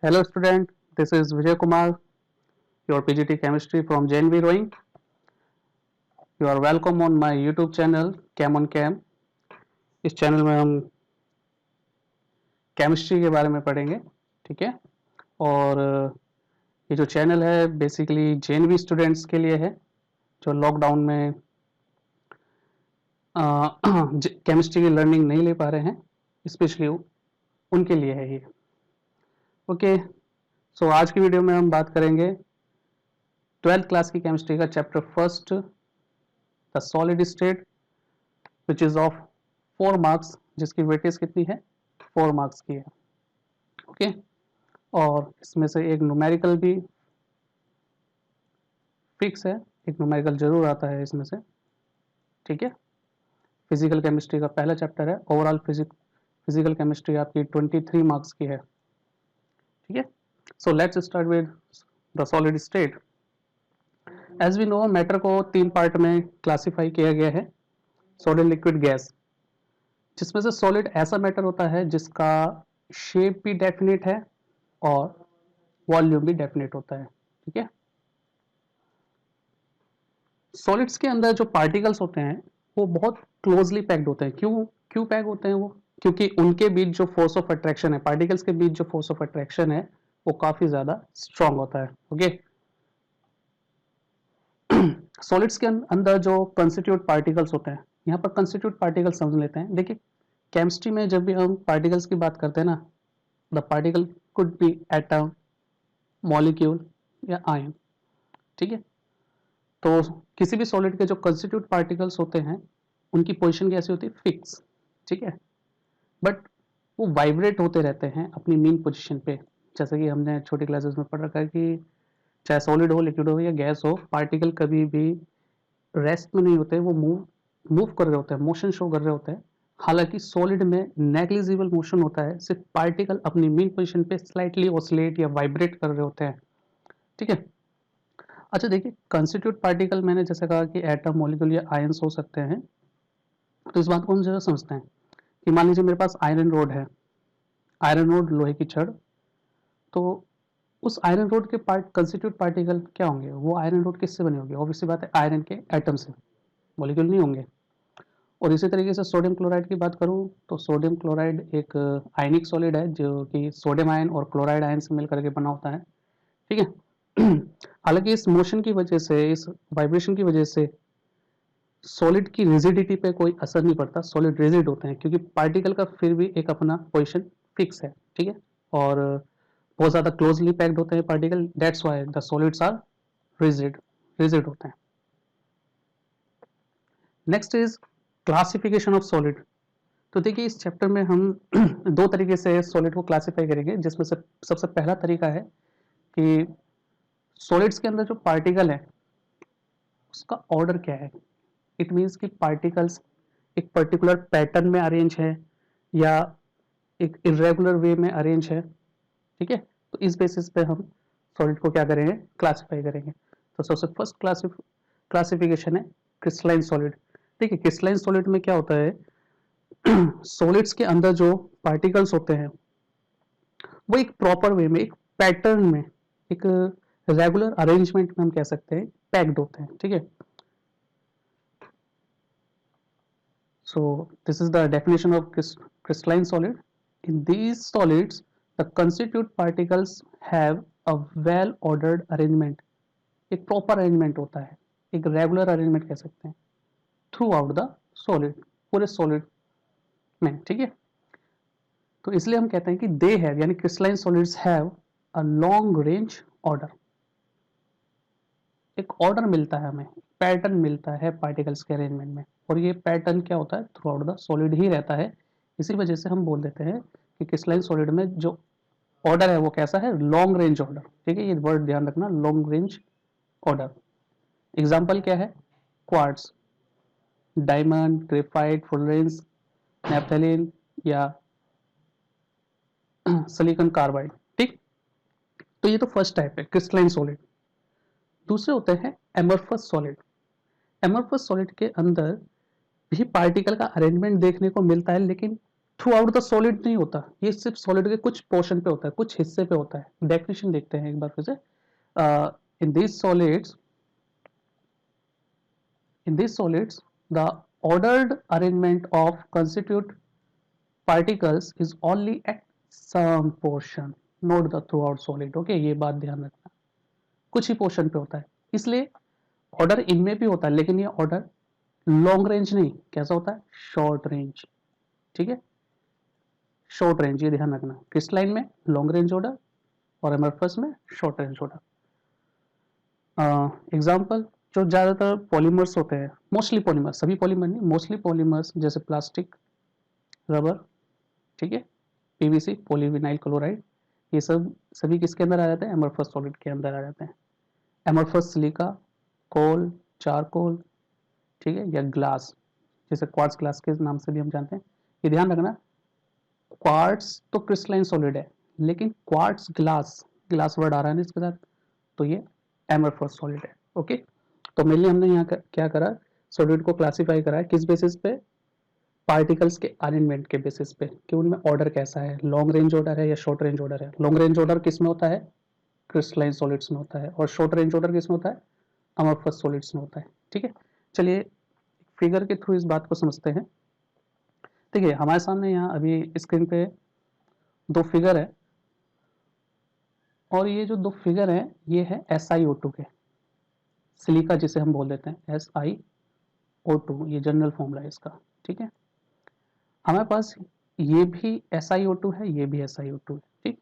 Hello student, this is Vijay Kumar, your PGT Chemistry from JNV Rowing. You are welcome on my YouTube channel Chem on Chem. इस channel में हम chemistry के बारे में पढ़ेंगे, ठीक है। और ये जो चैनल है बेसिकली JNV स्टूडेंट्स के लिए है जो लॉकडाउन में केमिस्ट्री की लर्निंग नहीं ले पा रहे हैं, स्पेशली उनके लिए है ये। ओके, सो आज की वीडियो में हम बात करेंगे 12th क्लास की केमिस्ट्री का chapter first, the solid state, which is of 4 marks, जिसकी वेटेज कितनी है 4 मार्क्स की है। ओके, और इसमें से एक न्यूमेरिकल भी फिक्स है, एक न्यूमेरिकल जरूर आता है इसमें से, ठीक है। फिजिकल केमिस्ट्री का पहला चैप्टर है, ओवरऑल फिजिकल केमिस्ट्री आपकी 23 मार्क्स की है, ठीक है। So let's start with the solid state. As we know, matter को 3 पार्ट में क्लासिफाई किया गया है, सॉलिड, लिक्विड, गैस, जिसमें से सॉलिड ऐसा मैटर होता है जिसका शेप भी डेफिनेट है और वॉल्यूम भी डेफिनेट होता है, ठीक है। सॉलिड्स के अंदर जो पार्टिकल्स होते हैं वो बहुत क्लोजली पैक्ड होते हैं। क्यों पैक होते हैं वो? क्योंकि उनके बीच जो फोर्स ऑफ अट्रैक्शन है, पार्टिकल्स के बीच जो फोर्स ऑफ अट्रैक्शन है वो काफी ज्यादा स्ट्रांग होता है। ओके, सॉलिड्स के अंदर जो कंस्टिट्यूट पार्टिकल्स होते हैं, यहाँ पर कंस्टिट्यूट पार्टिकल्स समझ लेते हैं। देखिए, केमिस्ट्री में जब भी हम पार्टिकल्स की बात करते हैं ना, the particle could be atom, molecule या आयन, ठीक है। तो किसी भी सॉलिड के जो कंस्टिट्यूट पार्टिकल्स होते हैं उनकी पोजीशन कैसी होती है? फिक्स, ठीक है। बट वो वाइब्रेट होते रहते हैं अपनी मीन पोजीशन पे, जैसे कि हमने छोटी क्लासेस में पढ़ रखा है कि चाहे सॉलिड हो, लिक्विड हो या गैस हो, पार्टिकल कभी भी रेस्ट में नहीं होते, वो मूव कर रहे होते हैं, मोशन शो कर रहे होते हैं। हालांकि सॉलिड में नेग्लिजिबल मोशन होता है, सिर्फ पार्टिकल अपनी मीन पोजीशन पे स्लाइटली ऑसिलेट या वाइब्रेट कर रहे होते हैं, ठीक है। अच्छा देखिए, कंस्टिट्यूट पार्टिकल मैंने जैसे कहा कि एटम, मॉलिक्यूल या आयंस हो सकते हैं। तो इस बात को हम जरा समझते हैं कि मान लीजिए मेरे पास आयरन रोड है, आयरन रोड लोहे की छड़, तो उस आयरन रोड के कंस्टिट्यूट पार्टिकल क्या होंगे? वो आयरन रोड किससे बने होंगे? ऑब्वियसली बात है, आयरन के एटम से, मॉलिक्यूल नहीं होंगे। और इसी तरीके से सोडियम क्लोराइड की बात करूं तो सोडियम क्लोराइड एक आयनिक सॉलिड है जो कि सोडियम आयन और क्लोराइड आयन से मिलकर के बना होता है, ठीक है। हालांकि इस मोशन की वजह से, इस वाइब्रेशन की वजह से सॉलिड की रिजिडिटी पे कोई असर नहीं पड़ता, सॉलिड रिजिड होते हैं क्योंकि पार्टिकल का फिर भी एक अपना पोजीशन फिक्स है, ठीक है। और बहुत ज़्यादा क्लोजली पैक्ड होते हैं particle, that's why the solids are rigid होते हैं। Next is classification of solid. तो देखिए, इस चैप्टर में हम 2 तरीके से सॉलिड को क्लासिफाई करेंगे, जिसमें से सबसे पहला तरीका है कि सॉलिड्स के अंदर जो पार्टिकल है उसका ऑर्डर क्या है। इट मीन्स कि पार्टिकल्स एक पर्टिकुलर पैटर्न में अरेंज है या एक इरेगुलर वे में अरेंज है, ठीक है। तो इस बेसिस पे हम सॉलिड को क्या करेंगे? क्लासिफाई करेंगे। तो सबसे फर्स्ट क्लासिफिकेशन है क्रिस्टलाइन सॉलिड। देखिए, क्रिस्टलाइन सॉलिड में क्या होता है, सॉलिड्स के अंदर जो पार्टिकल्स होते हैं वो एक प्रॉपर वे में, एक पैटर्न में, एक रेगुलर अरेंजमेंट में हम कह सकते हैं पैक्ड होते हैं, ठीक है। So this is the definition of crystalline solid. In these solids, the constituent particles have a well ordered arrangement. एक proper arrangement होता है, एक regular arrangement कह सकते हैं, throughout the solid, पूरे solid में, ठीक है। तो इसलिए हम कहते हैं कि they have, यानी crystalline solids have a long range order. एक ऑर्डर मिलता है हमें, पैटर्न मिलता है पार्टिकल्स के अरेंजमेंट में, और ये पैटर्न क्या होता है? थ्रू आउट द सॉलिड ही रहता है। इसी वजह से हम बोल देते हैं कि क्रिस्टलाइन सॉलिड में जो ऑर्डर है वो कैसा है? लॉन्ग रेंज ऑर्डर, ठीक है। ये वर्ड ध्यान रखना, लॉन्ग रेंज ऑर्डर। एग्जाम्पल क्या है? क्वार्ट्ज, डायमंड, ग्रेफाइट, फुलरेंस, नेपथलीन या सिलिकॉन कार्बाइड, ठीक। तो ये तो फर्स्ट टाइप है क्रिस्टलाइन सॉलिड। दूसरे होते हैं एमरफस सॉलिड। एमरफस सॉलिड के अंदर भी पार्टिकल का अरेंजमेंट देखने को मिलता है, लेकिन थ्रू आउट द सॉलिड नहीं होता, ये सिर्फ सॉलिड के कुछ पोर्शन पे होता है, कुछ हिस्से पे होता है। डेफिनेशन देखते हैं एक बार फिर से। In this solids, the ordered arrangement of constituent particles is only at some portion, not the throughout solid। Okay, ये बात ध्यान रखना, कुछ ही पोर्शन पे होता है, इसलिए ऑर्डर इनमें भी होता है, लेकिन ये ऑर्डर लॉन्ग रेंज नहीं, कैसा होता है, शॉर्ट रेंज। ठीक है, शॉर्ट रेंज, ये ध्यान रखना, क्रिस्टलाइन में लॉन्ग रेंज ऑर्डर और एमरफस में शॉर्ट रेंज ऑर्डर। एग्जाम्पल, जो ज़्यादातर पॉलीमर्स होते हैं, मोस्टली पॉलीमर्स, सभी पॉलीमर नहीं, मोस्टली पॉलीमर्स, जैसे प्लास्टिक, रबर, ठीक है, पीवीसी, पॉलीविनाइल क्लोराइड, ये सब सभी किसके अंदर आ जाते हैं, एमरफस सॉलिड के अंदर आ जाते हैं। एमरफस सिलिका, कोल, चारकोल, ठीक है, या ग्लास, जैसे क्वार्ट्ज ग्लास के नाम से भी हम जानते हैं। ये ध्यान रखना, क्वार्ट्ज तो क्रिस्टलाइन सॉलिड है, लेकिन क्वार्ट्ज ग्लास, ग्लास वर्ड आ रहा है ना इसके साथ, तो ये एमरफस सॉलिड है। ओके, तो मेनली हमने यहाँ क्या करा, सॉलिड को क्लासीफाई करा है किस बेसिस पे, पार्टिकल्स के अरेंजमेंट के बेसिस पे, कि उनमें ऑर्डर कैसा है, लॉन्ग रेंज ऑर्डर है या शॉर्ट रेंज ऑर्डर है। लॉन्ग रेंज ऑर्डर किस में होता है, क्रिस्टलाइन सॉलिड्स में होता है, और शॉर्ट रेंज ऑर्डर किस में होता है, अमरफस सॉलिड्स में होता है। ठीक है, चलिए फिगर के थ्रू इस बात को समझते हैं। ठीक है, हमारे सामने यहाँ अभी स्क्रीन पे दो फिगर है, और ये जो दो फिगर है ये है SiO2 के, सिलिका जिसे हम बोल देते हैं SiO2, ये जनरल फॉर्मूला है इसका। ठीक है, हमारे पास ये भी SiO2 है, ये भी SiO2 है, ठीक,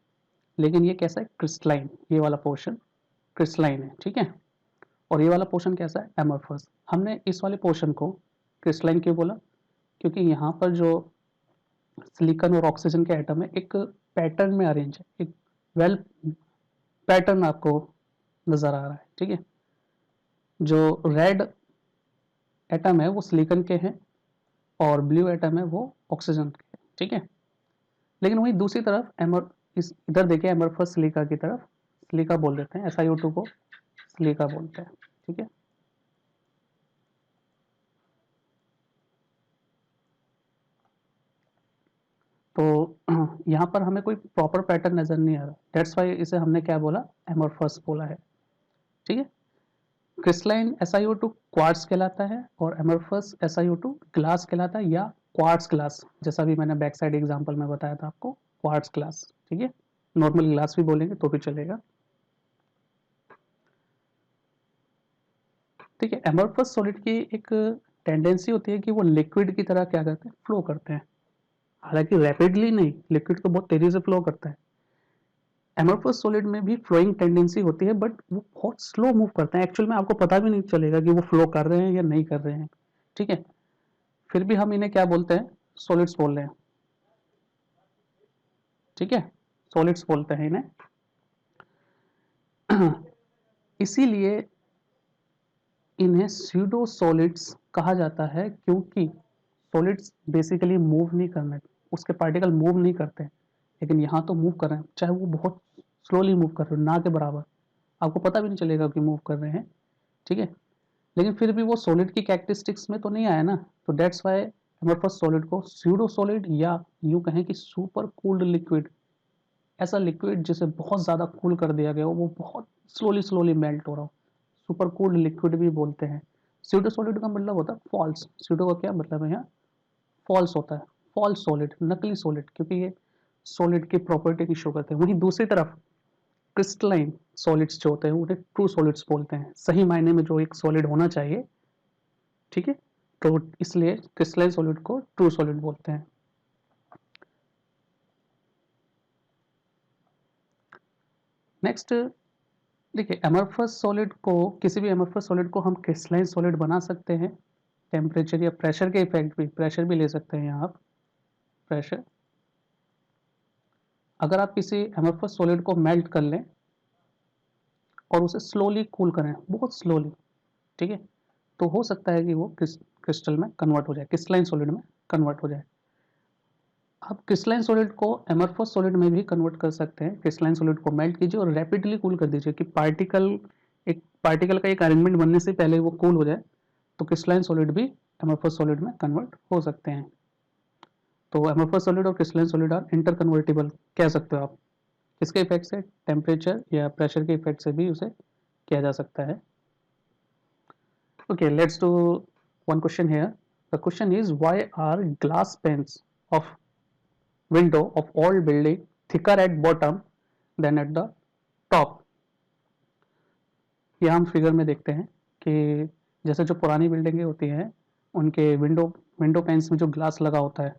लेकिन ये कैसा है, क्रिस्टलाइन, ये वाला पोर्शन क्रिस्टलाइन है। ठीक है, और ये वाला पोर्शन कैसा है, एमरफस। हमने इस वाले पोर्शन को क्रिस्टलाइन क्यों बोला, क्योंकि यहाँ पर जो सिलिकॉन और ऑक्सीजन के एटम है एक पैटर्न में अरेंज है, एक वेल पैटर्न आपको नजर आ रहा है। ठीक है, जो रेड एटम है वो सिलिकॉन के हैं और ब्लू एटम है वो ऑक्सीजन के हैं। ठीक है, लेकिन वहीं दूसरी तरफ इस इधर देखिए एमरफस सिलिका की तरफ, सिलिका बोल देते हैं, SiO2 को सिलिका बोलते हैं। ठीक है, तो यहाँ पर हमें कोई प्रॉपर पैटर्न नजर नहीं आ रहा, दैट्स वाई इसे हमने क्या बोला, एमरफस बोला है। ठीक है, क्रिस्टलाइन SiO2 क्वार्ट्ज कहलाता है और एमरफस SiO2 ग्लास कहलाता है, या क्वार्ट्ज ग्लास, जैसा भी मैंने बैक साइड एग्जांपल में बताया था आपको, क्वार्ट्ज ग्लास। ठीक है, नॉर्मल ग्लास भी बोलेंगे तो भी चलेगा। ठीक है, एमरफस सॉलिड की एक टेंडेंसी होती है कि वो लिक्विड की तरह क्या करते हैं, फ्लो करते हैं, हालांकि रैपिडली नहीं, लिक्विड तो बहुत तेजी से फ्लो करता है। एमरफस सॉलिड में भी फ्लोइंग टेंडेंसी होती है, बट वो बहुत स्लो मूव करते हैं, एक्चुअल में आपको पता भी नहीं चलेगा कि वो फ्लो कर रहे हैं या नहीं कर रहे हैं। ठीक है, फिर भी हम इन्हें क्या बोलते हैं, सॉलिड्स बोल रहे हैं। ठीक है, सॉलिड्स बोलते हैं इन्हें। इसीलिए इन्हें स्यूडो सॉलिड्स कहा जाता है, क्योंकि सॉलिड्स बेसिकली मूव नहीं करने, उसके पार्टिकल मूव नहीं करते, लेकिन यहाँ तो मूव कर रहे हैं, चाहे वो बहुत स्लोली मूव कर रहे हो, ना के बराबर, आपको पता भी नहीं चलेगा कि मूव कर रहे हैं। ठीक है, लेकिन फिर भी वो सॉलिड की कैरेक्टरिस्टिक्स में तो नहीं आया ना, तो डेट्स वाई एमरफस सॉलिड को स्यूडो सॉलिड, या यूं कहें कि सुपर कूल्ड लिक्विड, ऐसा लिक्विड जिसे बहुत ज़्यादा कूल कर दिया गया हो, वो बहुत स्लोली स्लोली मेल्ट हो रहा हो, सुपर कूल्ड लिक्विड भी बोलते हैं। स्यूडो सॉलिड का मतलब होता है फॉल्स, स्यूडो का क्या मतलब है यहाँ, फॉल्स होता है, फॉल्स सॉलिड, नकली सॉलिड, क्योंकि ये सॉलिड की प्रॉपर्टी की शो करते हैं। वहीं दूसरी तरफ क्रिस्टलाइन सॉलिड्स जो होते हैं उन्हें ट्रू सॉलिड्स बोलते हैं, सही मायने में जो एक सॉलिड होना चाहिए। ठीक है, तो इसलिए क्रिस्टलाइन सॉलिड को ट्रू सॉलिड बोलते हैं। नेक्स्ट देखिए, एमरफस सॉलिड को, किसी भी एमरफस सॉलिड को हम क्रिस्टलाइन सॉलिड बना सकते हैं टेम्परेचर या प्रेशर के इफेक्ट भी, प्रेशर भी ले सकते हैं यहाँ आप, प्रेशर। अगर आप किसी एमरफस सॉलिड को मेल्ट कर लें और उसे स्लोली कूल करें, बहुत स्लोली, ठीक है, तो हो सकता है कि वो क्रिस्टल में कन्वर्ट हो जाए, क्रिस्टलाइन सॉलिड में कन्वर्ट हो जाए। आप क्रिस्टलाइन सॉलिड को एमरफस सॉलिड में भी कन्वर्ट कर सकते हैं। क्रिस्टलाइन सॉलिड को मेल्ट कीजिए और रैपिडली कूल कर दीजिए कि पार्टिकल का एक अरेंजमेंट बनने से पहले वो कूल हो जाए, तो क्रिस्टलाइन सॉलिड भी एमरफस सॉलिड में कन्वर्ट हो सकते हैं। तो एमोर्फस सॉलिड और क्रिस्टलाइन सॉलिड आर इंटरकन्वर्टिबल कह सकते हो आप। किसके इफेक्ट से? टेम्परेचर या प्रेशर के इफेक्ट से भी उसे किया जा सकता है। Okay, let's do one question here. The question is, why are glass panes of window of all building thicker at bottom than at the top? ये हम फिगर में देखते हैं कि जैसे जो पुरानी बिल्डिंगें होती हैं उनके विंडो पेन्स में जो ग्लास लगा होता है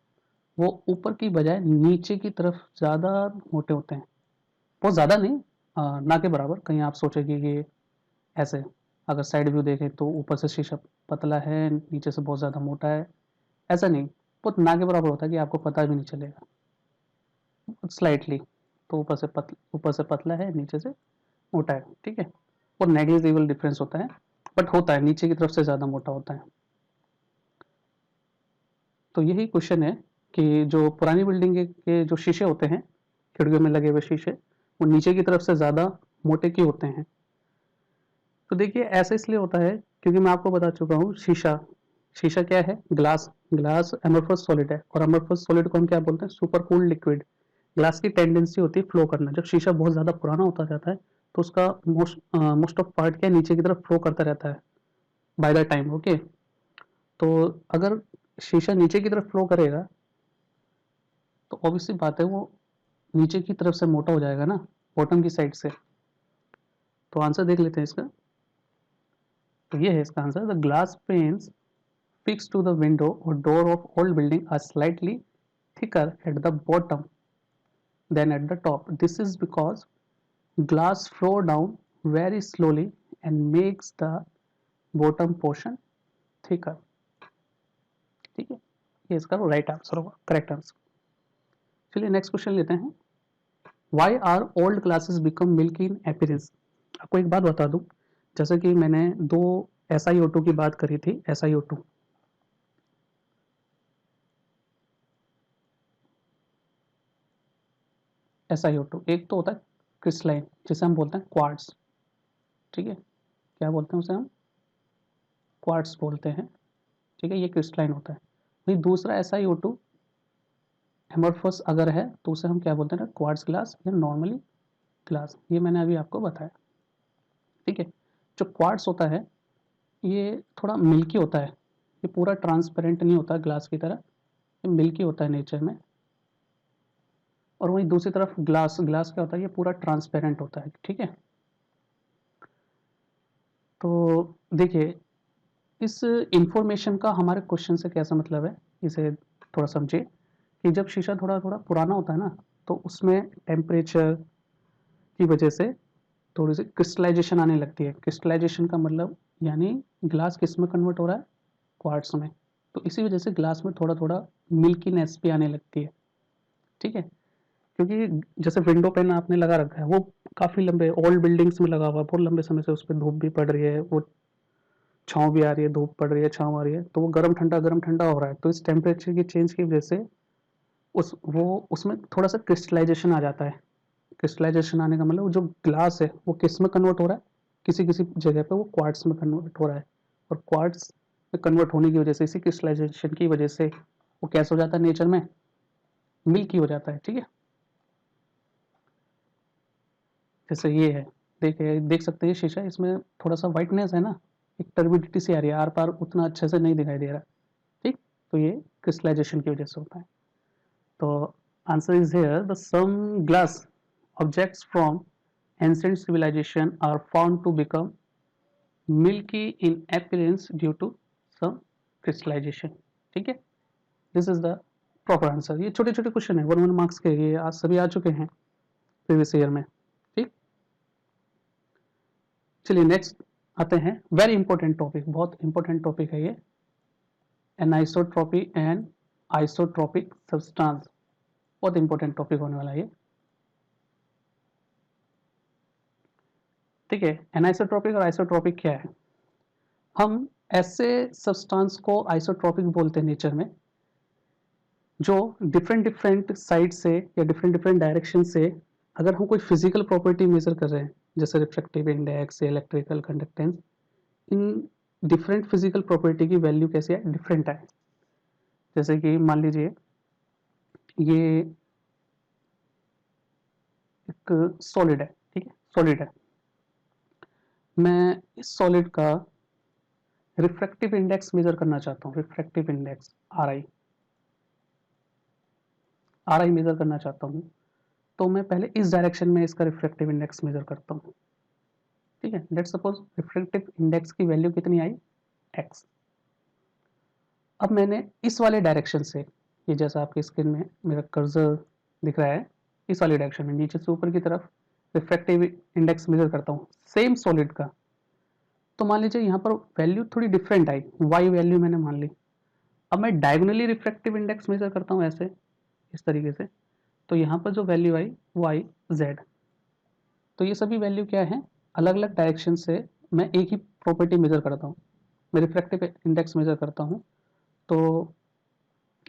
वो ऊपर की बजाय नीचे की तरफ ज़्यादा मोटे होते हैं। बहुत ज़्यादा नहीं, ना के बराबर। कहीं आप सोचेंगे कि ऐसे अगर साइड व्यू देखें तो ऊपर से शीशा पतला है, नीचे से बहुत ज़्यादा मोटा है, ऐसा नहीं। बहुत ना के बराबर होता है कि आपको पता भी नहीं चलेगा। स्लाइटली तो ऊपर से पतला है, नीचे से मोटा है, ठीक है। और नेग्लिजिबल डिफरेंस होता है, बट होता है, नीचे की तरफ से ज़्यादा मोटा होता है। तो यही क्वेश्चन है कि जो पुरानी बिल्डिंग के जो शीशे होते हैं, खिड़कियों में लगे हुए शीशे, वो नीचे की तरफ से ज़्यादा मोटे क्यों होते हैं? तो देखिए ऐसा इसलिए होता है क्योंकि मैं आपको बता चुका हूँ, शीशा क्या है? ग्लास एमोर्फस सॉलिड है, और एमोर्फस सॉलिड को हम क्या बोलते हैं? Super cooled liquid. ग्लास की टेंडेंसी होती है फ्लो करना। जब शीशा बहुत ज़्यादा पुराना होता जाता है तो उसका मोस्ट ऑफ पार्ट क्या नीचे की तरफ फ्लो करता रहता है बाय द टाइम। ओके, तो अगर शीशा नीचे की तरफ फ्लो करेगा तो ऑब्वियसली बात है वो नीचे की तरफ से मोटा हो जाएगा ना, बॉटम की साइड से। तो आंसर देख लेते हैं इसका। तो ये है इसका answer. The glass panes fixed to the window or door of old building are slightly thicker at the bottom than at the top. This is because glass flow down very slowly and makes the bottom portion thicker. ठीक है, ये इसका right answer होगा, correct answer. चलिए next question लेते हैं। Why are old glasses become milky in appearance? आपको एक बात बता दूं, जैसे कि मैंने दो SiO2 की बात करी थी। SiO2 एक तो होता है क्रिस्टलाइन, जिसे हम बोलते हैं क्वार्ट्ज। ठीक है, क्या बोलते हैं उसे हम? क्वार्ट्ज बोलते हैं। ठीक है, ये क्रिस्टलाइन होता है। वही दूसरा SiO2 एमोर्फस अगर है तो उसे हम क्या बोलते हैं? क्वार्ट्ज ग्लास या नॉर्मली ग्लास। ये मैंने अभी आपको बताया। ठीक है, जो क्वार्ट्ज होता है ये थोड़ा मिल्की होता है, ये पूरा ट्रांसपेरेंट नहीं होता ग्लास की तरह, ये मिल्की होता है नेचर में। और वहीं दूसरी तरफ ग्लास क्या होता है? ये पूरा ट्रांसपेरेंट होता है। ठीक है, तो देखिए इस इंफॉर्मेशन का हमारे क्वेश्चन से कैसा मतलब है, इसे थोड़ा समझिए कि जब शीशा थोड़ा थोड़ा पुराना होता है ना तो उसमें टेम्परेचर की वजह से थोड़ी सी क्रिस्टलाइजेशन आने लगती है। क्रिस्टलाइजेशन का मतलब यानी ग्लास किस में कन्वर्ट हो रहा है? क्वार्ट्स में। तो इसी वजह से ग्लास में थोड़ा थोड़ा मिल्कीनेस भी आने लगती है। ठीक है, क्योंकि जैसे विंडो पेन आपने लगा रखा है वो काफ़ी लंबे ओल्ड बिल्डिंग्स में लगा हुआ है, बहुत लंबे समय से उस पर धूप भी पड़ रही है, वो छाँव भी आ रही है, धूप पड़ रही है, छाँव आ रही है, तो वो गर्म ठंडा हो रहा है। तो इस टेम्परेचर की चेंज की वजह से उसमें थोड़ा सा क्रिस्टलाइजेशन आ जाता है। क्रिस्टलाइजेशन आने का मतलब जो ग्लास है वो किस में कन्वर्ट हो रहा है? किसी किसी जगह पे वो क्वार्ट्स में कन्वर्ट हो रहा है, और क्वार्ट्स में कन्वर्ट होने की वजह से, इसी क्रिस्टलाइजेशन की वजह से वो कैसे हो जाता है नेचर में? मिल्की हो जाता है। ठीक है, जैसे ये है, देख सकते हैं शीशा, इसमें थोड़ा सा वाइटनेस है ना, एक टर्बिडिटी सी आ रही है, आर पार उतना अच्छे से नहीं दिखाई दे रहा। ठीक, तो ये क्रिस्टलाइजेशन की वजह से होता है। तो answer is here, the some glass objects from ancient civilization are found to become milky in appearance due to some crystallization. ठीक है, this is the proper answer. ये छोटे छोटे क्वेश्चन है, 1 मार्क्स के, ये आज सभी आ चुके हैं प्रीवियस ईयर में। ठीक, चलिए नेक्स्ट आते हैं। वेरी इंपॉर्टेंट टॉपिक, बहुत इंपॉर्टेंट टॉपिक है ये, एनाइसोट्रॉपी एंड आइसोट्रॉपिक सब्सटेंस। बहुत इंपॉर्टेंट टॉपिक होने वाला है ये। ठीक है, एनाइसोट्रॉपिक और आइसोट्रॉपिक क्या है? हम ऐसे सब्सटेंस को आइसोट्रॉपिक बोलते हैं नेचर में जो डिफरेंट साइड से या डिफरेंट डायरेक्शन से, अगर हम कोई फिजिकल प्रॉपर्टी मेजर कर रहे हैं जैसे रिफ्रैक्टिव इंडेक्स या electrical conductance, in different physical property की वैल्यू कैसी है? डिफरेंट है। जैसे कि मान लीजिए ये एक सॉलिड है, ठीक है, सॉलिड है। मैं इस सॉलिड का रिफ्रैक्टिव इंडेक्स मेजर करना चाहता हूँ, refractive index R I measure करना चाहता हूँ। तो मैं पहले इस डायरेक्शन में इसका रिफ्रैक्टिव इंडेक्स मेजर करता हूँ, ठीक है। लेट्स सपोज रिफ्रैक्टिव इंडेक्स की वैल्यू कितनी आई, एक्स। अब मैंने इस वाले डायरेक्शन से, ये जैसा आपकी स्क्रीन में मेरा कर्सर दिख रहा है, इस वाली डायरेक्शन में नीचे से ऊपर की तरफ रिफ्रैक्टिव इंडेक्स मेजर करता हूँ सेम सॉलिड का। तो मान लीजिए यहाँ पर वैल्यू थोड़ी डिफरेंट आई, वाई वैल्यू मैंने मान ली। अब मैं डायगोनली रिफ्रैक्टिव इंडेक्स मेजर करता हूँ ऐसे, इस तरीके से। तो यहाँ पर जो वैल्यू आई वो आई जेड। तो ये सभी वैल्यू क्या है, अलग अलग डायरेक्शन से मैं एक ही प्रॉपर्टी मेजर करता हूँ, मैं रिफ्रैक्टिव इंडेक्स मेजर करता हूँ। तो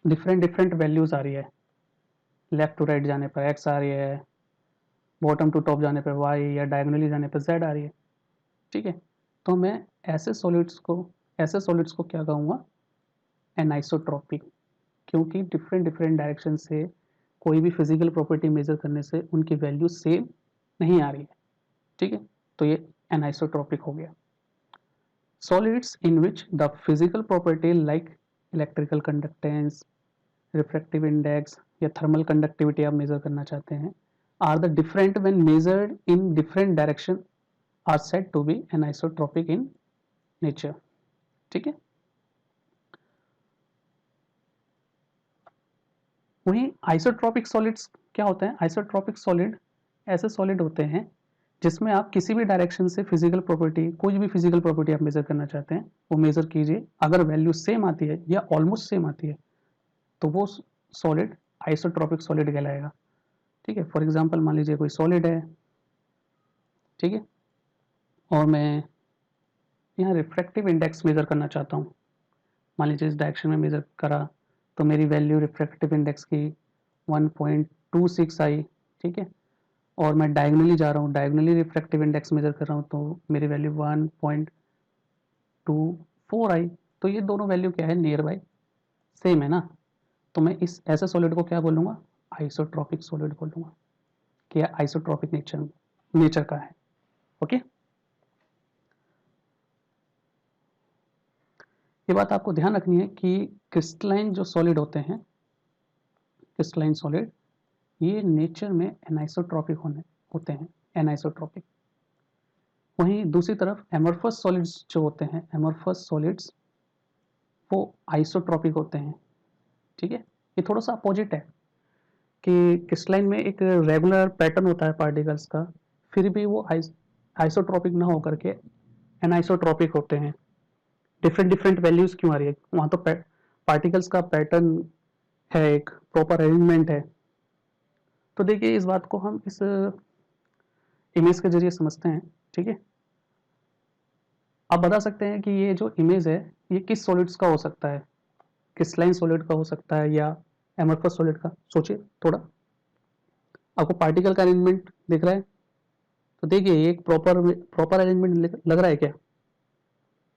डिफरेंट डिफरेंट वैल्यूज आ रही है, लेफ्ट टू राइट जाने पर एक्स आ रही है, बॉटम टू टॉप जाने पर वाई, या डायगोनली जाने पर जेड आ रही है, ठीक है। तो मैं ऐसे सॉलिड्स को क्या कहूँगा, एनाइसोट्रॉपिक, क्योंकि डिफरेंट डिफरेंट डायरेक्शन से कोई भी फिजिकल प्रॉपर्टी मेजर करने से उनकी वैल्यू सेम नहीं आ रही है, ठीक है। तो ये एनाइसोट्रॉपिक हो गया। Solids in which the physical property like electrical conductance, refractive index या थर्मल कंडक्टिविटी आप मेजर करना चाहते हैं, are the different when measured in different direction are said to be anisotropic in nature, ठीक है। वहीं आइसोट्रॉपिक सॉलिड्स क्या होते हैं, आइसोट्रॉपिक सॉलिड ऐसे सॉलिड होते हैं जिसमें आप किसी भी डायरेक्शन से फिजिकल प्रॉपर्टी, कोई भी फिजिकल प्रॉपर्टी आप मेजर करना चाहते हैं वो मेजर कीजिए, अगर वैल्यू सेम आती है या ऑलमोस्ट सेम आती है तो वो सॉलिड आइसोट्रॉपिक सॉलिड कहलाएगा, ठीक है। फॉर एग्जांपल मान लीजिए कोई सॉलिड है, ठीक है, और मैं यहाँ रिफ्रैक्टिव इंडेक्स मेजर करना चाहता हूँ। मान लीजिए इस डायरेक्शन में मेजर करा तो मेरी वैल्यू रिफ्रैक्टिव इंडेक्स की 1.26 आई, ठीक है। और मैं डायगोनली जा रहा हूँ, डायगोनली रिफ्रैक्टिव इंडेक्स मेजर कर रहा हूँ तो मेरी वैल्यू 1.24 आई। तो ये दोनों वैल्यू क्या है, नियर बाय सेम है ना। तो मैं इस ऐसे सॉलिड को क्या बोलूँगा, आइसोट्रॉपिक सॉलिड बोलूँगा, कि आइसोट्रॉपिक नेचर का है, ओके। ये बात आपको ध्यान रखनी है कि क्रिस्टलाइन जो सॉलिड होते हैं, क्रिस्टलाइन सॉलिड, ये नेचर में एनाइसोट्रॉपिक होते हैं, एनाइसोट्रॉपिक। वहीं दूसरी तरफ एमorphous सॉलिड्स जो होते हैं, एमorphous सॉलिड्स वो आइसोट्रॉपिक होते हैं, ठीक है। ये थोड़ा सा अपोजिट है कि क्रिस्टलाइन में एक रेगुलर पैटर्न होता है पार्टिकल्स का, फिर भी वो आइसोट्रॉपिक ना होकर के एनाइसोट्रॉपिक होते हैं। डिफरेंट डिफरेंट वैल्यूज क्यों आ रही है, वहाँ तो पार्टिकल्स का पैटर्न है, एक प्रॉपर अरेंजमेंट है। तो देखिए इस बात को हम इस इमेज के जरिए समझते हैं, ठीक है। आप बता सकते हैं कि ये जो इमेज है ये किस सॉलिड्स का हो सकता है, क्रिस्टलाइन सॉलिड का हो सकता है या एमorphous सॉलिड का। सोचिए थोड़ा, आपको पार्टिकल का अरेंजमेंट दिख रहा है, तो देखिए ये एक प्रॉपर अरेंजमेंट लग रहा है क्या,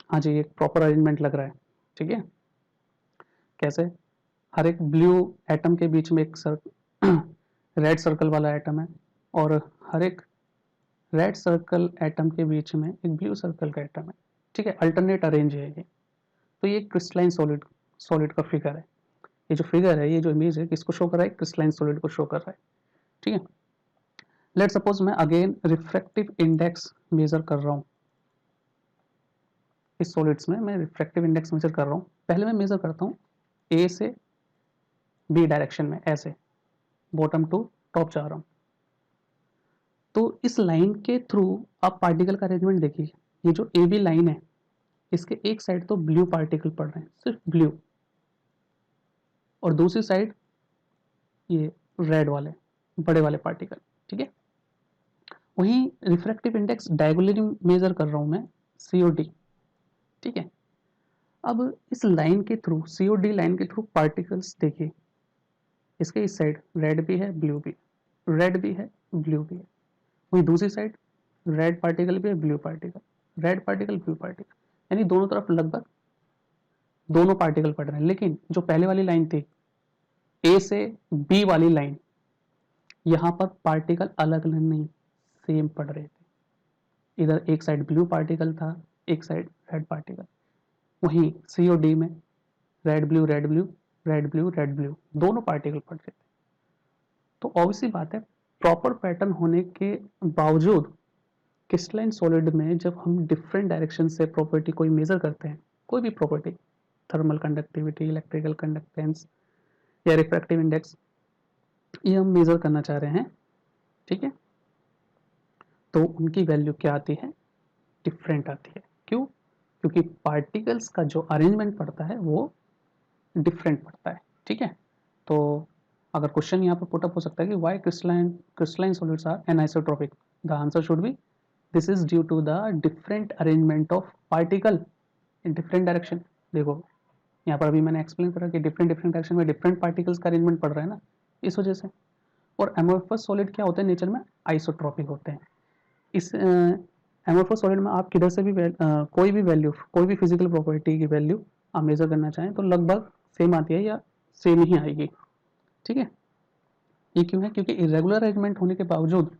हाँ जी एक प्रॉपर अरेंजमेंट लग रहा है, ठीक है। कैसे, हर एक ब्लू एटम के बीच में एक रेड सर्कल वाला एटम है, और हर एक रेड सर्कल एटम के बीच में एक ब्लू सर्कल का एटम है, ठीक है। अल्टरनेट अरेंज है ये। तो ये क्रिस्टलाइन सॉलिड का फिगर है। ये जो फिगर है, ये जो इमेज है किसको शो कर रहा है, क्रिस्टलाइन सॉलिड को शो कर रहा है, ठीक है। लेट सपोज मैं अगेन रिफ्रैक्टिव इंडेक्स मेजर कर रहा हूँ, इस सॉलिड्स में मैं रिफ्रैक्टिव इंडेक्स मेजर कर रहा हूँ। पहले मैं मेजर करता हूँ ए से बी डायरेक्शन में, ऐसे बॉटम टू टॉप जा रहा हूँ। तो इस लाइन के थ्रू आप पार्टिकल का अरेंजमेंट देखिए, ये जो ए बी लाइन है इसके एक साइड तो ब्लू पार्टिकल पड़ रहे हैं, सिर्फ ब्लू, और दूसरी साइड ये रेड वाले बड़े वाले पार्टिकल, ठीक है। वहीं रिफ्रैक्टिव इंडेक्स डायगोनली मेजर कर रहा हूँ मैं, सी ओ डी, ठीक है। अब इस लाइन के थ्रू, सी ओ डी लाइन के थ्रू पार्टिकल्स देखिए, इसके इस साइड रेड भी है ब्लू भी, रेड भी है ब्लू भी है। वहीं दूसरी साइड रेड पार्टिकल भी है blue particle, red particle blue particle, यानी दोनों तरफ लगभग दोनों पार्टिकल पड़ रहे हैं। लेकिन जो पहले वाली लाइन थी ए से बी वाली लाइन, यहाँ पर पार्टिकल अलग अलग नहीं, सेम पड़ रहे थे। इधर एक साइड ब्लू पार्टिकल था, एक साइड रेड पार्टिकल। वहीं सी और डी में red blue red blue red blue red blue दोनों पार्टिकल पड़ रहे थे। तो ऑब्वियसली बात है, प्रॉपर पैटर्न होने के बावजूद क्रिस्टलाइन सॉलिड में जब हम डिफरेंट डायरेक्शन से प्रॉपर्टी कोई मेजर करते हैं, कोई भी property, thermal conductivity, electrical conductance या रिफ्रैक्टिव इंडेक्स, ये हम मेजर करना चाह रहे हैं, ठीक है, तो उनकी वैल्यू क्या आती है, डिफरेंट आती है। क्यों? क्योंकि पार्टिकल्स का जो अरेंजमेंट पड़ता है वो डिफरेंट पड़ता है, ठीक है। तो अगर क्वेश्चन यहाँ पर पुटअप हो सकता है कि why crystalline solids are anisotropic, the answer should be this is due to the different arrangement of particle in different direction. देखो यहाँ पर अभी मैंने एक्सप्लेन करा कि डिफरेंट डिफरेंट डायरेक्शन में डिफरेंट पार्टिकल्स का अरेंजमेंट पड़ रहा है ना, इस वजह से। और एमोर्फस सॉलिड क्या होते हैं नेचर में, आइसोट्रोपिक होते हैं। इस एमोर्फस सॉलिड में आप किधर से भी कोई भी वैल्यू, कोई भी फिजिकल प्रॉपर्टी की वैल्यू आप मेजर करना चाहें तो लगभग सेम आती है या सेम ही आएगी, ठीक है। ये क्यों है? क्योंकि इरेगुलर अरेंजमेंट होने के बावजूद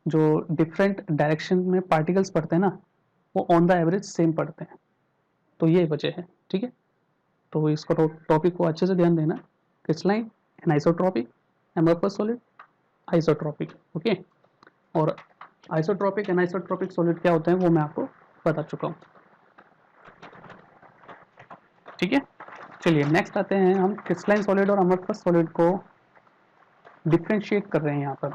जो डिफरेंट डायरेक्शन में पार्टिकल्स पड़ते हैं ना, वो ऑन द एवरेज सेम पड़ते हैं। तो ये वजह है, ठीक है। तो इसको टॉपिक को अच्छे से ध्यान देना, crystalline, anisotropic, amorphous solid, isotropic, okay. और आइसोट्रोपिक एनाइसोट्रोपिक सॉलिड क्या होते हैं वो मैं आपको बता चुका हूँ, ठीक है। चलिए नेक्स्ट आते हैं हम क्रिस्टलाइन सॉलिड और अमोर्फस सॉलिड को डिफ्रेंशिएट कर रहे हैं यहाँ पर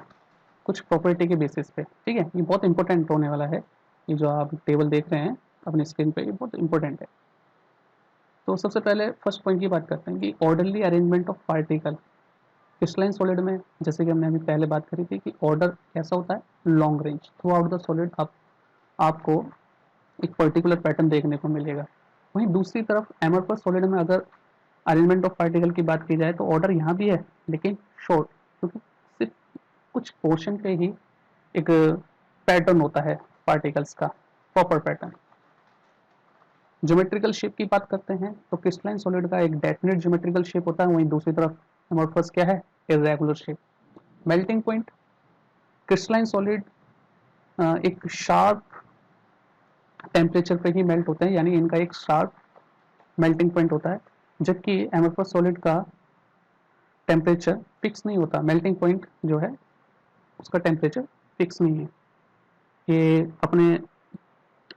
कुछ प्रॉपर्टी के बेसिस पे, ठीक है। ये बहुत इंपॉर्टेंट होने वाला है, ये जो आप टेबल देख रहे हैं अपनी स्क्रीन पे, ये बहुत इंपॉर्टेंट है। तो सबसे पहले फर्स्ट पॉइंट की बात करते हैं कि orderly arrangement of particle. Crystalline solid में जैसे कि हमने अभी पहले बात करी थी कि ऑर्डर कैसा होता है, long range through out the solid, आपको एक पर्टिकुलर पैटर्न देखने को मिलेगा। वहीं दूसरी तरफ एमोर्फस सॉलिड में अगर अरेंजमेंट ऑफ पार्टिकल की बात की जाए तो ऑर्डर यहाँ भी है लेकिन शॉर्ट, क्योंकि सिर्फ कुछ पोर्शन पे ही एक पैटर्न होता है पार्टिकल्स का, प्रॉपर पैटर्न। ज्योमेट्रिकल शेप की बात करते हैं तो क्रिस्टलाइन सॉलिड का एक डेफिनेट ज्योमेट्रिकल शेप होता है, वहीं दूसरी तरफ एमोर्फस क्या है, irregular shape. Melting point, crystalline solid एक शार्प टेम्परेचर पे ही मेल्ट होते हैं, यानी इनका एक शार्प मेल्टिंग पॉइंट होता है, जबकि एमोर्फस सॉलिड का टेम्परेचर फिक्स नहीं होता, मेल्टिंग पॉइंट जो है उसका टेम्परेचर फिक्स नहीं है। ये अपने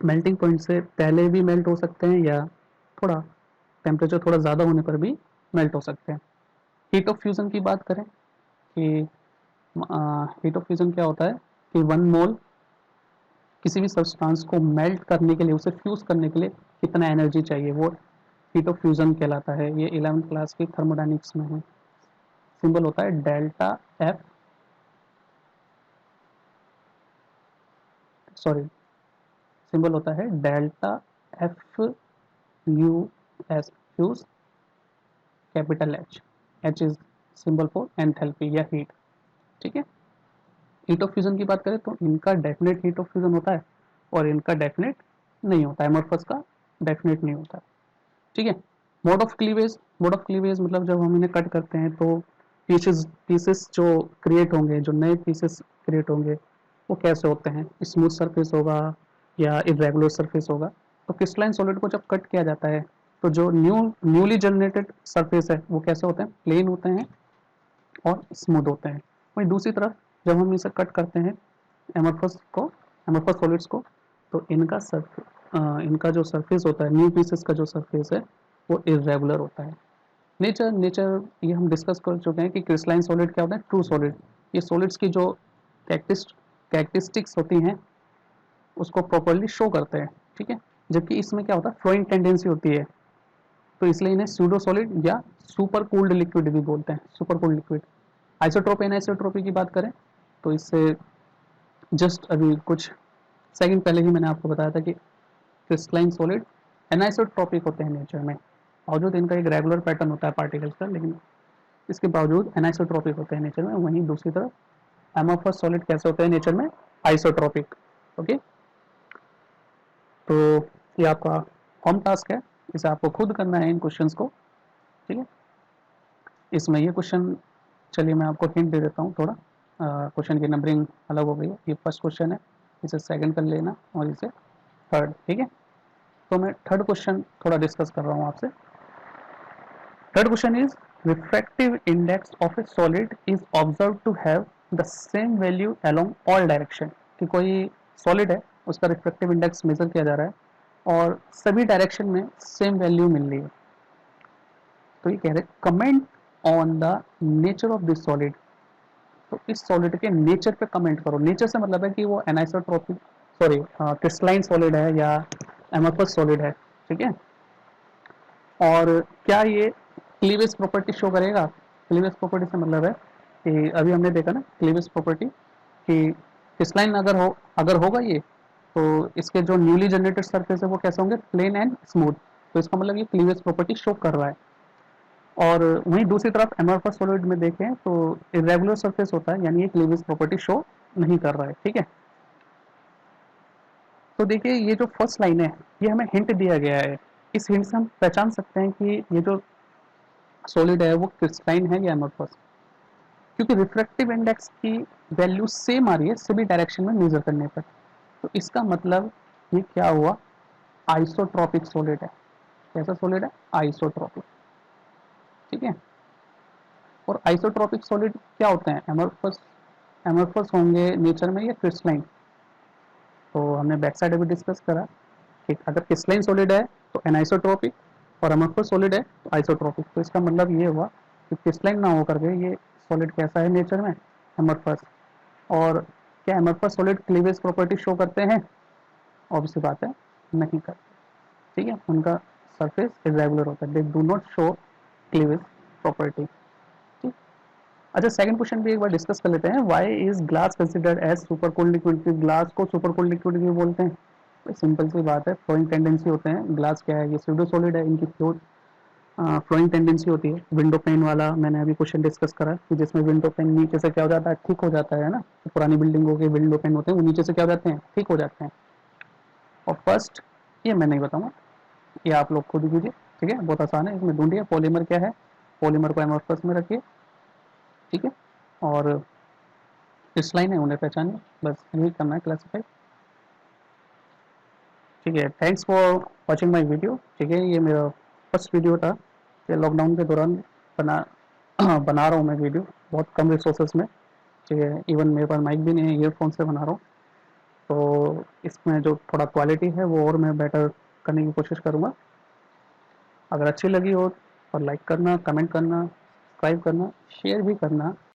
मेल्टिंग पॉइंट से पहले भी मेल्ट हो सकते हैं या थोड़ा टेम्परेचर थोड़ा ज़्यादा होने पर भी मेल्ट हो सकते हैं। हीट ऑफ फ्यूज़न की बात करें कि हीट ऑफ फ्यूज़न क्या होता है कि 1 मोल किसी भी सब्सटेंस को मेल्ट करने के लिए, उसे फ्यूज़ करने के लिए कितना एनर्जी चाहिए, वो हीट ऑफ फ्यूज़न कहलाता है। ये 11th क्लास की थर्मोडायनिक्स में है। सिंबल होता है डेल्टा एफ, सॉरी सिंबल होता है delta F U S, fuse, capital H, H is symbol for enthalpy या हीट, ठीक है। हीट ऑफ फ्यूजन की बात करें तो इनका डेफिनेट हीट ऑफ फ्यूजन होता है और इनका डेफिनेट नहीं होता है, एमोर्फस का डेफिनेट नहीं होता है, ठीक है। Mode of cleavage, mode of cleavage मतलब जब हम इन्हें कट करते हैं तो पीसेस जो क्रिएट होंगे, जो नए पीसेस क्रिएट होंगे वो कैसे होते हैं, स्मूथ सरफेस होगा या इरेगुलर सरफेस होगा। तो क्रिस्टलाइन सॉलिड को जब कट किया जाता है तो जो न्यूली जनरेटेड सरफेस है वो कैसे होते हैं, प्लेन होते हैं और स्मूथ होते हैं। वहीं दूसरी तरफ जब हम इसे कट करते हैं एमोर्फस को, एमोर्फस सॉलिड्स को, तो इनका जो सरफेस होता है, न्यू पीसेस का जो सरफेस है वो इरेगुलर होता है। नेचर ये हम डिस्कस कर चुके हैं कि क्रिस्टलाइन सॉलिड क्या होता है, ट्रू सॉलिड। ये सॉलिड्स की जो कैरेक्टरिस्टिक्स होती हैं उसको प्रॉपरली शो करते हैं, ठीक है। जबकि इसमें क्या होता है, फ्लोइंग टेंडेंसी होती है, तो इसलिए इन्हें सूडो सॉलिड या सुपर कूल्ड लिक्विड भी बोलते हैं, सुपर कूल्ड लिक्विड। आइसोट्रोपी एनाइसोट्रोपी की बात करें तो इससे जस्ट अभी कुछ सेकंड पहले ही मैंने आपको बताया था कि क्रिस्टलाइन सॉलिड एनाइसोट्रोपिक होते हैं नेचर में, बावजूद इनका एक रेगुलर पैटर्न होता है पार्टिकल्स का, लेकिन इसके बावजूद एनाइसोट्रोपिक होते हैं नेचर में। वहीं दूसरी तरफ एमोर्फस सॉलिड कैसे होते हैं नेचर में, आइसोट्रोपिक, ओके। तो ये आपका होम टास्क है, इसे आपको खुद करना है इन क्वेश्चंस को, ठीक है। इसमें ये क्वेश्चन, चलिए मैं आपको हिंट दे देता हूँ थोड़ा। क्वेश्चन की नंबरिंग अलग हो गई है। ये फर्स्ट क्वेश्चन है, इसे सेकंड कर लेना और इसे थर्ड, ठीक है। तो मैं थर्ड क्वेश्चन थोड़ा डिस्कस कर रहा हूँ आपसे। Third question is, refractive index of a solid is observed to have the same value along all direction। कि कोई सॉलिड है, उसका रिफ्रैक्टिव इंडेक्स मेजर किया जा रहा है और सभी डायरेक्शन में सेम वैल्यू मिल रही है। तो ये कह रहे comment on the nature of this solid. तो इस सॉलिड के नेचर पे कमेंट करो। नेचर से मतलब है कि वो एनाइसोट्रोपिक, सॉरी क्रिस्टलाइन सॉलिड है या एमोर्फस सॉलिड है, ठीक है। और क्या ये क्लीवेज प्रॉपर्टी शो करेगा? क्लीवेज प्रॉपर्टी से मतलब है कि अभी हमने देखा ना क्लीवेज प्रॉपर्टी कि क्रिस्टलाइन अगर होगा ये, तो इसके जो न्यूली जनरेटेड सरफेस है वो कैसे होंगे? Plane and smooth. तो इसका मतलब ये क्लीवेज प्रॉपर्टी शो कर रहा है। और वहीं दूसरी तरफ एमोर्फस सॉलिड में देखें तो इरेगुलर सरफेस होता है, यानी ये क्लीवेज प्रॉपर्टी शो नहीं कर रहा है, ठीक है। तो देखिए ये जो फर्स्ट लाइन है, ये हमें हिंट दिया गया है। इस हिंट से हम पहचान सकते हैं कि ये जो सॉलिड है वो क्रिस्टलाइन है या एमोर्फस, क्योंकि रिफ्रैक्टिव इंडेक्स की वैल्यू सेम आ रही है सभी डायरेक्शन में मेजर करने पर। तो इसका मतलब ये क्या हुआ? आइसोट्रॉपिक सॉलिड है। कैसा सॉलिड है? आइसोट्रॉपिक, ठीक है। और आइसोट्रॉपिक सॉलिड क्या होते हैं? एमोर्फस, एमोर्फस होंगे नेचर में या क्रिस्टलाइन? तो हमने बैक साइड अभी डिस्कस करा कि अगर क्रिस्टलाइन सॉलिड है तो एनाइसोट्रॉपिक, और एमोर्फस सॉलिड है तो आइसोट्रॉपिक। तो इसका मतलब ये हुआ कि क्रिस्टलाइन ना होकर के ये सॉलिड कैसा है नेचर में? एमोर्फस। और क्या amorphous solid cleavage property show करते हैं? ऑब्वियसली बात है, नहीं करते, ठीक है। उनका सरफेस इरेगुलर होता है, they do not show cleavage property, ठीक। अच्छा, सेकंड क्वेश्चन भी एक बार डिस्कस कर लेते हैं। Why is glass considered as super cooled liquid? Glass को सुपर कूल्ड लिक्विड क्यों बोलते हैं? सिंपल सी बात है, फ्लोइंग टेंडेंसी होते हैं। ग्लास क्या है? ये स्यूडो सॉलिड है, इनकी फ्लोइंग टेंडेंसी होती है। विंडो पेन वाला मैंने अभी क्वेश्चन डिस्कस करा कि जिसमें विंडो पेन नीचे से क्या हो जाता है? ठीक हो जाता है ना। तो पुरानी बिल्डिंगों के विंडो पेन होते हैं वो नीचे से क्या हो जाते हैं? ठीक हो जाते हैं। और फर्स्ट, ये मैं नहीं बताऊंगा, ये आप लोग खुद ही कीजिए, ठीक है। बहुत आसान है, इसमें ढूंढिए पॉलीमर क्या है, पॉलीमर को एमोर्फस में रखिए, ठीक है। और इस लाइन है उन्हें पहचानिए, बस यही करना है, क्लासीफाई, ठीक है। Thanks for watching my video, ठीक है। ये मेरा फर्स्ट वीडियो था, ये लॉकडाउन के दौरान बना बना रहा हूँ मैं वीडियो, बहुत कम रिसोर्सेज में, ठीक है। इवन मेरे पास माइक भी नहीं है, ईयरफोन से बना रहा हूँ। तो इसमें जो थोड़ा क्वालिटी है वो और मैं बेटर करने की कोशिश करूँगा। अगर अच्छी लगी हो और लाइक करना, कमेंट करना, सब्सक्राइब करना, शेयर भी करना।